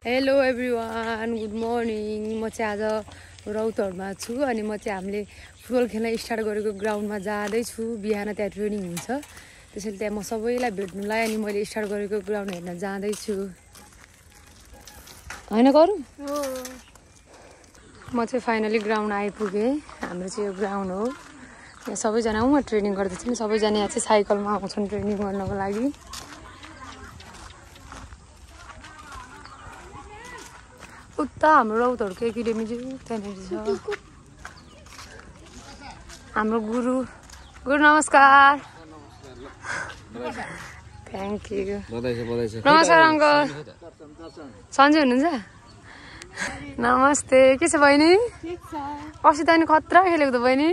Hello everyone, good morning. म चाहिँ आज रौतहटमा छु अनि म चाहिँ हामीले फुटबल खेल्न स्टार्ट गरेको ग्राउन्डमा जाँदैछु। बिहान त्यहाँ ट्रेनिङ हुन्छ, त्यसैले त्यहाँ म सबैलाई भेट्नुलाई अनि मैले स्टार्ट गरेको ग्राउन्ड हेर्न जाँदैछु। होइन गरौँ? म चाहिँ फाइनली ग्राउन्ड आइपुगेँ। हाम्रो चाहिँ यो ग्राउन्ड हो। यहाँ सबैजना म ट्रेनिङ गर्दैछु नि, सबैजना यहाँ चाहिँ साइकलमा आउँछन् ट्रेनिङ गर्नको लागि। उता हाम्रो रौतहटको एकाडेमी चाहिँ त्यहाँनिर छ। हाम्रो गुरु नमस्कार। Thank you. नमस्कार अङ्कल। सन्चै हुनुहुन्छ? नमस्ते। के छ बहिनी? अस्ति त अनि खतरा खेलेको त बहिनी।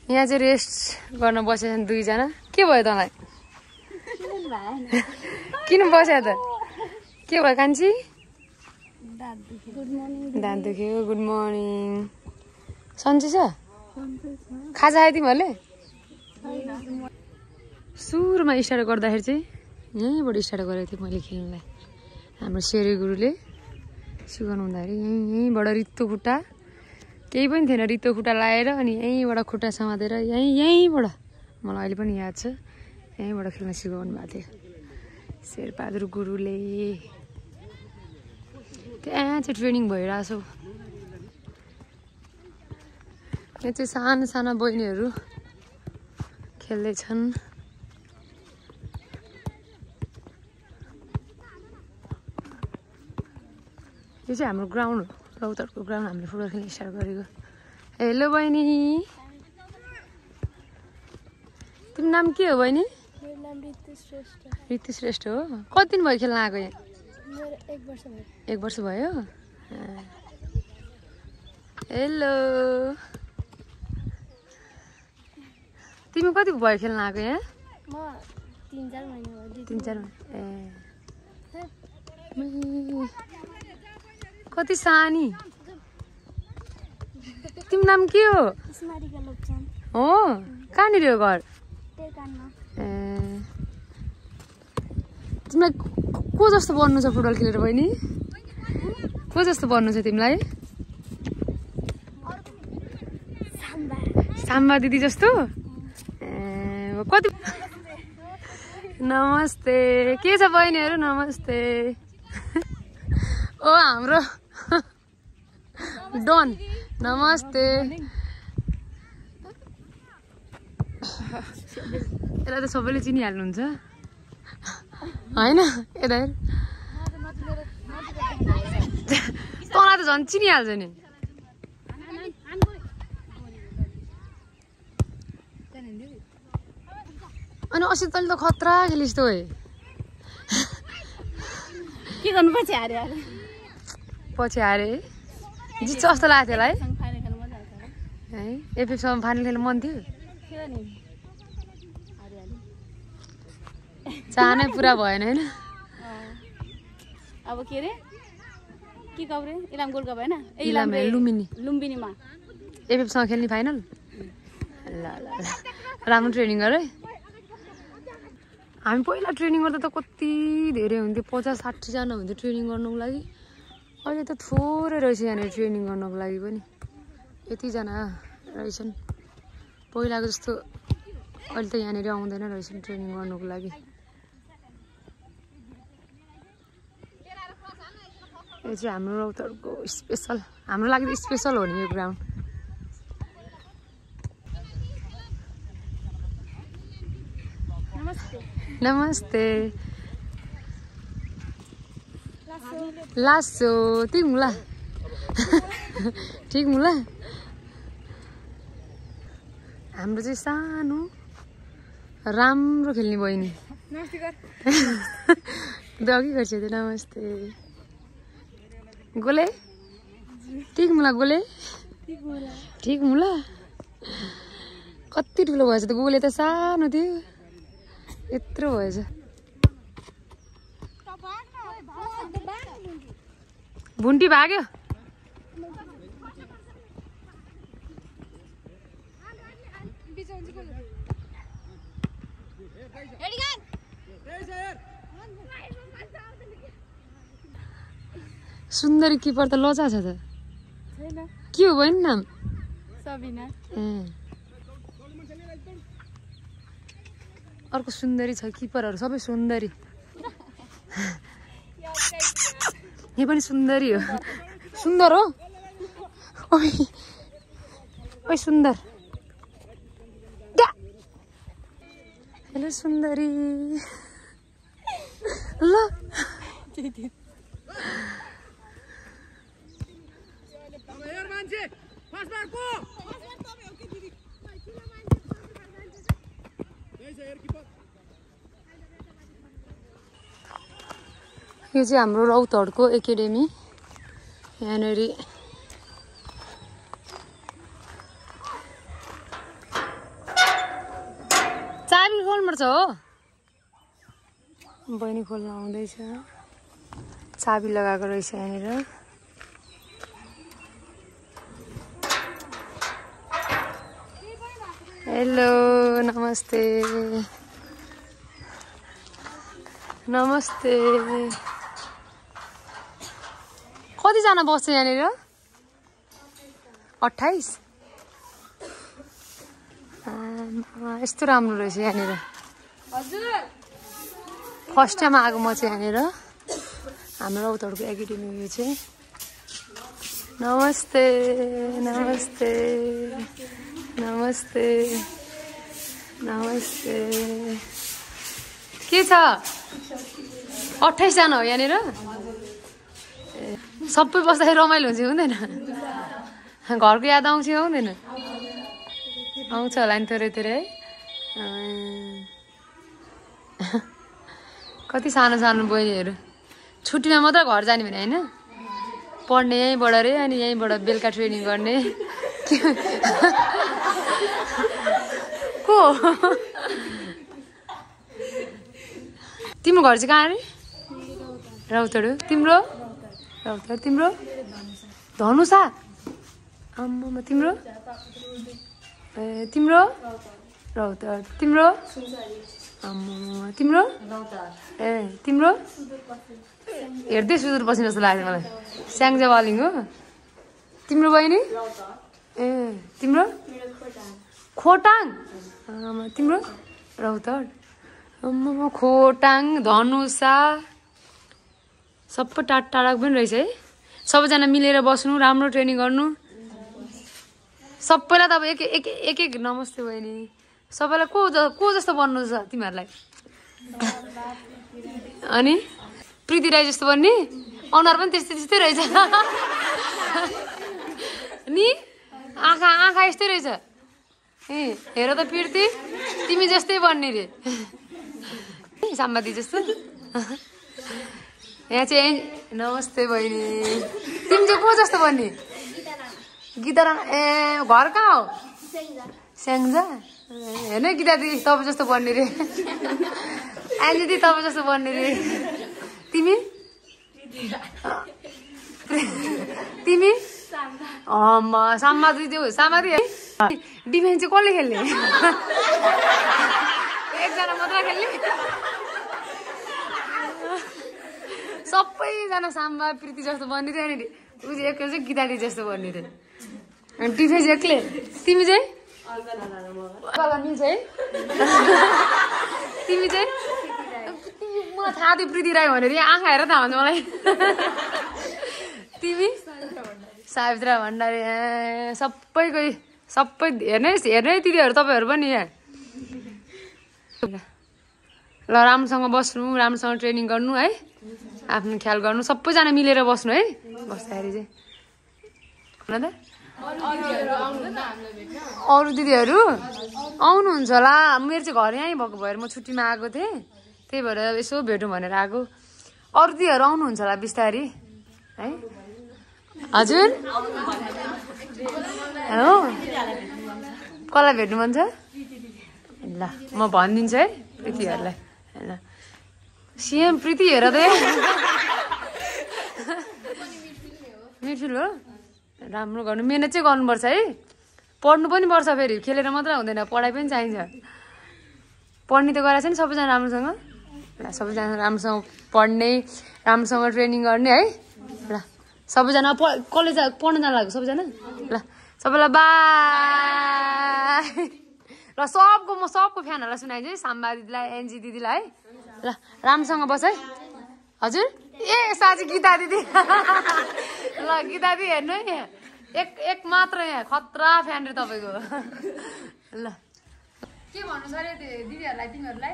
यहाँ चाहिँ रेस्ट गर्न बसेछन् दुईजना। के भयो तँलाई? किन बस्या त? के भयो कान्छी? दाँत दुख्यो। Good morning. सन्चै छ? खाजा खायो तिमीहरूले? सुरुमा स्टार्ट गर्दाखेरि चाहिँ यहीँबाट स्टार्ट गरेको थिएँ मैले खेल्नुलाई। हाम्रो शेरे गुरुले सिकाउनु हुँदाखेरि यहीँबाट रित्तो खुट्टा, केही पनि थिएन, रित्तो खुट्टा लाएर अनि यहीँबाट खुट्टा समातेर यहीँबाट, मलाई अहिले पनि याद छ, यहीँबाट खेल्न सिकाउनु भएको थियो शेरबहादुर गुरुले। त्यहाँ चाहिँ ट्रेनिङ भइरहेछ। यहाँ चाहिँ साना साना बहिनीहरू खेल्दैछन्। यो चाहिँ हाम्रो ग्राउन्ड हो, रौतहटको ग्राउन्ड। हामीले फुटबल खेल्न स्टार्ट गरेको। हेलो बहिनी, तिम्रो नाम के हो बहिनी? मेरो नाम ऋतु श्रेष्ठ। ऋतु श्रेष्ठ हो। कति दिन भयो खेल्न आएको यहाँ? मेरो 1 वर्ष भयो। 1 वर्ष भयो। हेलो, तिमी कति भयो खेल्न आएको यहाँ? म 3-4 महिना भयो। 3-4 कति सानी। तिम्रो नाम के हो? स्मारिका लोप्छन्। हो, कहाँनिर हो घर? टेकानमा। तिमीलाई को जस्तो बन्नु छ फुटबल खेलेर बहिनी? को जस्तो बन्नु छ तिमीलाई? साम्बा दिदी जस्तो? कति? नमस्ते। के छ बहिनीहरू? नमस्ते। ओ हाम्रो डन, नमस्ते। यसलाई त सबैले चिनिहाल्नुहुन्छ होइन? यता तँलाई त झन् चिनिहाल्छ नि। अनि अस्ति तैँले त खतरा खेलिस् त। के गर्नु पछि हारे पछि हारे जित्छ जस्तो लाग्थ्यो होला है? एफएफसम्म फाइनल खेल्नु मन थियो? चाहनै पुरा भएन होइन? अब के रे, के कब्रे इलाम गोल्ड कप होइन? लुम्बिनीमा एफएफसँग खेल्ने फाइनल। ल ल राम्रो ट्रेनिङ गर है। हामी पहिला ट्रेनिङ गर्दा त कति धेरै हुन्थ्यो, 50-60 जना हुन्थ्यो ट्रेनिङ गर्नुको लागि। अहिले त थोरै रहेछ यहाँनिर ट्रेनिङ गर्नुको लागि पनि। यतिजना रहेछन्। पहिलाको जस्तो अहिले त यहाँनिर आउँदैन रहेछन् ट्रेनिङ गर्नुको लागि। यो चाहिँ हाम्रो रौतहटको स्पेसल, हाम्रो लागि त स्पेसल हो नि यो ग्राउन्ड। नमस्ते। लासो ठिक मुला। ठिक मुला। हाम्रो चाहिँ सानो राम्रो खेल्ने बहिनी। दगी गर्छ त्यो। नमस्ते। गोले ठिक मुला। गोले ठिक मुला। कति ठुलो भएछ त गोले, त सानो थियो, यत्रो भएछ। भुन्टी भाग्यो। सुन्दरी किपर त लजा छ त के हो बहिनी नाम सबिना अर्को सुन्दरी छ किपरहरू सबै सुन्दरी यो पनि सुन्दरी हो सुन्दर हो ओइ सुन्दर हेलो सुन्दरी ल यो चाहिँ हाम्रो रौतहटको एकाडेमी यहाँनिर चाबी खोल्नुपर्छ हो बहिनी खोल्न आउँदैछ चाबी लगाएको रहेछ यहाँनिर हेलो नमस्ते नमस्ते कतिजना बस्छ यहाँनिर 28 यस्तो राम्रो रहेछ यहाँनिर फर्स्ट टाइम आएको म चाहिँ यहाँनिर हाम्रो रौतहटको एकाडेमी यो चाहिँ नमस्ते नमस्ते नमस्ते नमस्ते के छ 28 जना हो यहाँनिर सबै बस्दाखेरि रमाइलो हुन्छ हुँदैन घरको याद आउँछ आउँदैन आउँछ होला नि थोरै थोरै है कति सानो सानो बहिनीहरू छुट्टीमा मात्र घर जाने भने होइन पढ्ने यहीँबाट रे अनि यहीँबाट बेलुका ट्रेनिङ गर्ने को तिम्रो घर चाहिँ कहाँ अरे रौतहट तिम्रो रौतहट तिम्रो धनुषा आम्मामा तिम्रो ए तिम्रो रौतहट तिम्रो आम्मामा तिम्रो ए तिम्रो हेर्दै सुदूरपश्चिम जस्तो लाग्यो मलाई स्याङ्जा वालिङ हो तिम्रो बहिनी ए तिम्रो खोटाङ आमा तिम्रो रौतहट आम्मामा खोटाङ धनुषा सबै टाढा टाढाको पनि रहेछ है सबैजना मिलेर बस्नु राम्रो ट्रेनिङ गर्नु सबैलाई त अब एक एक नमस्ते बहिनी सबैलाई को जस्तो बन्नु छ तिमीहरूलाई अनि प्रीति राई जस्तो बन्ने अनुहार पनि त्यस्तै त्यस्तै रहेछ नि आँखा यस्तै रहेछ ए हेर त प्रीति तिमी जस्तै बन्ने रे साम्बादी जस्तो यहाँ चाहिँ नमस्ते बहिनी तिमी चाहिँ को जस्तो बन्ने गीता राणा ए घर कहाँ हो स्याङ्जा हेर्न गीता दिदी तपाईँ जस्तो बन्ने रे आइले दिदी तपाईँ जस्तो बन्ने रे तिमी तिमी साम्मा दिदी हो साम्मा दिदी है डिफेन्स चाहिँ कसले खेल्ने एकजना मात्र खेल्ने सबैजना साम्बा प्रीति जस्तो बन्ने थियो नि ऊ चाहिँ एक्लै चाहिँ गीता दिदी जस्तो बन्ने थियो अनि डिफेन्स एक्लै तिमी चाहिँ तिमी चाहिँ मलाई थाहा थियो प्रीति राई भनेर आँखा हेर थाहा हुन्छ मलाई तिमी सावित्रा भण्डारी सबै हेर्नै दिदीहरू तपाईँहरू पनि यहाँ ल राम्रोसँग बस्नु राम्रोसँग ट्रेनिङ गर्नु है आफ्नो ख्याल गर्नु सबैजना मिलेर बस्नु है बस्दाखेरि चाहिँ अरू दिदीहरू आउनुहुन्छ होला मेरो चाहिँ घर यहीँ भएको भएर म छुट्टीमा आएको थिएँ त्यही भएर यसो भेटौँ भनेर आएको अरू दिदीहरू आउनुहुन्छ होला बिस्तारी है हजुर हो कसलाई भेट्नु मन छ ल म भनिदिन्छु है प्रीतिहरूलाई ल सिएम प्रीति हेर त मिडफिल्ड हो राम्रो गर्नु मिहिनेत चाहिँ गर्नुपर्छ है पढ्नु पनि पर्छ फेरि खेलेर मात्र हुँदैन पढाइ पनि चाहिन्छ पढ्ने त गराएको छ नि सबैजना राम्रोसँग ल सबैजना राम्रोसँग पढ्ने राम्रोसँग ट्रेनिङ गर्ने है ल सबैजना कलेज पढ्न जानु लाग्यो सबैजना ल सबैलाई बाई ल सबको फ्यानहरूलाई सुनाइदिनु साम्बा दिदीलाई एनजी दिदीलाई है ल राम्रोसँग बस है हजुर ए साँच्ची गीता दिदी ल गीता दिदी हेर्नु है एक मात्र यहाँ खतरा फ्यान रे तपाईँको ल के भन्नु छ अरे दिदीहरूलाई तिमीहरूलाई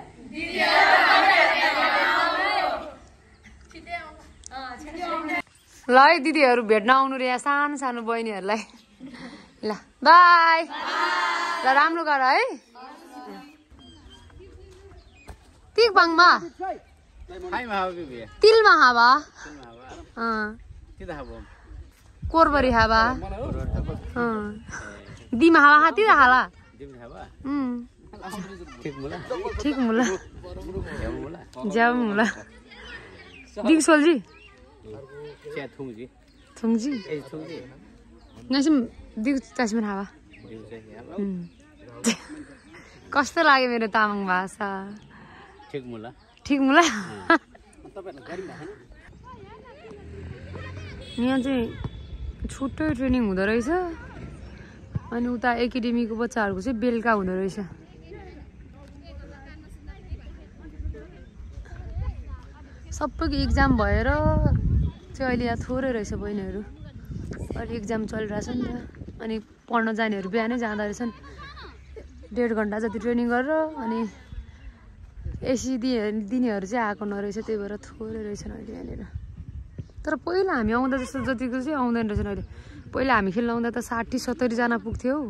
ल है दिदीहरू भेट्न आउनु रे यहाँ सानो सानो बहिनीहरूलाई ल बाई ल राम्रो गर है तिकबाङमा तिलमा हावा कोरबरी हावा दिमा हावा हाती हाला ठीक मुला जाऊ मुला दिग सोल्जी थुङजी नसिम दिग तस्मिर हावा कस्तो लाग्यो मेरो तामाङ भाषा ठीक मुला यहाँ चाहिँ छुट्टै ट्रेनिङ हुँदो रहेछ अनि उता एकाडेमीको बच्चाहरूको चाहिँ बेलुका हुँदो रहेछ सबैको इक्जाम भएर चाहिँ अहिले यहाँ थोरै रहेछ बहिनीहरू अहिले इक्जाम चलिरहेछ नि त अनि पढ्न जानेहरू बिहानै जाँदो रहेछन् 1.5 घन्टा जति ट्रेनिङ गरेर अनि एसी दिनेहरू चाहिँ आएको नरहेछ त्यही भएर थोरै रहेछन् अहिले यहाँनिर तर पहिला हामी आउँदा जस्तो जतिको चाहिँ आउँदैन रहेछन् अहिले पहिला हामी खेल्न आउँदा त 60-70 जना पुग्थ्यो हौ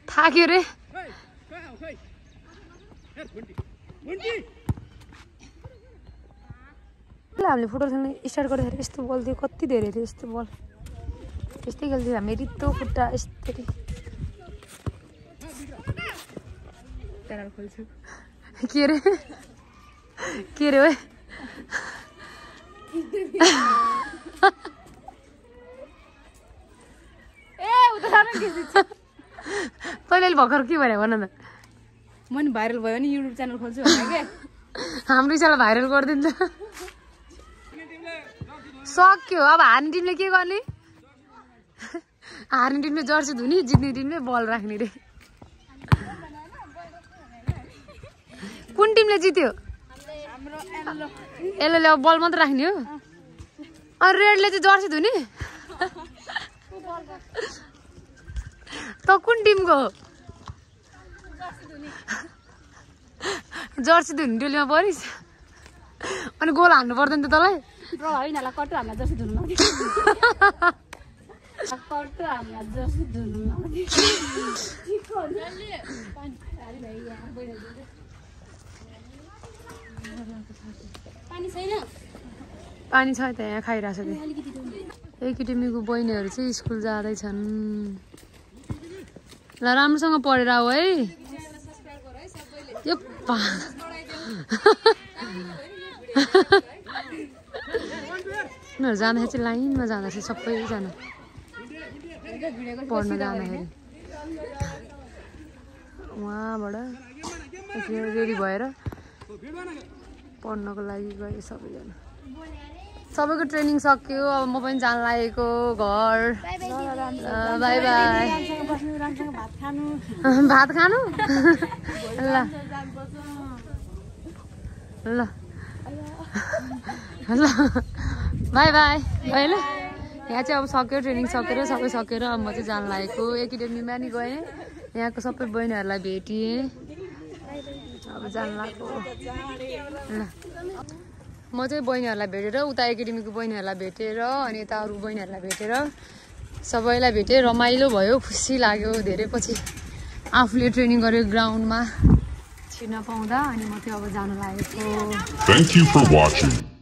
थाक्यो रे हामीले फुटबल खेल्न स्टार्ट गर्दाखेरि यस्तो बल थियो कति धेरै थियो यस्तो बल यस्तै खेल्थ्यो हामी रित्तो खुट्टा यस्तरी के रे है तैँले भर्खर के भने भन न म नि भाइरल भयो भने युट्युब च्यानल खोल्छु भने के हाम्रो इच्छालाई भाइरल गरिदिन्छ सक्यो अब हार्ने टिमले के गर्ने हार्ने टिमले जर्सी धुने जित्ने टिमले बल राख्ने रे कुन टिमले जित्यो यसले अब बल मात्र राख्ने हो अनि रेडले चाहिँ जर्सी धुने त कुन टिमको जर्सी धुने टोलीमा परिस् अनि गोल हान्नु पर्दैन त तँलाई प्रभावी नाला कट्टु हामीलाई जर्सी धुनु कट्टु हामीलाई जर्सी धुनु पानी छैन पानी छ त यहाँ खाइरहेछ एकाडेमीको बहिनीहरू चाहिँ स्कुल जाँदैछन् ल राम्रोसँग पढेर आऊ है यो उनीहरू जाँदाखेरि चाहिँ लाइनमा जाँदाखेरि सबैजना पढ्न जाँदाखेरि उहाँबाट रेडी भएर पढ्नको लागि गए सबैजना सबैको ट्रेनिङ सक्यो अब म पनि जान लागेको घर बाई बाई भात खानु ल ल ल बाई बाई ल यहाँ चाहिँ अब सक्यो ट्रेनिङ सकेर सबै सकेर अब म चाहिँ जान लागेको एकाडेमीमा नि गएँ यहाँको सबै बहिनीहरूलाई भेटेँ अब जान लाग्यो ल म चाहिँ बहिनीहरूलाई भेटेर उता एकाडेमीको बहिनीहरूलाई भेटेर अनि यता अरू बहिनीहरूलाई भेटेर सबैलाई भेटेँ रमाइलो भयो खुसी लाग्यो धेरै पछि आफूले ट्रेनिङ गरेको ग्राउन्डमा छिर्न पाउँदा अनि म चाहिँ अब जान लागेको Thank you for watching.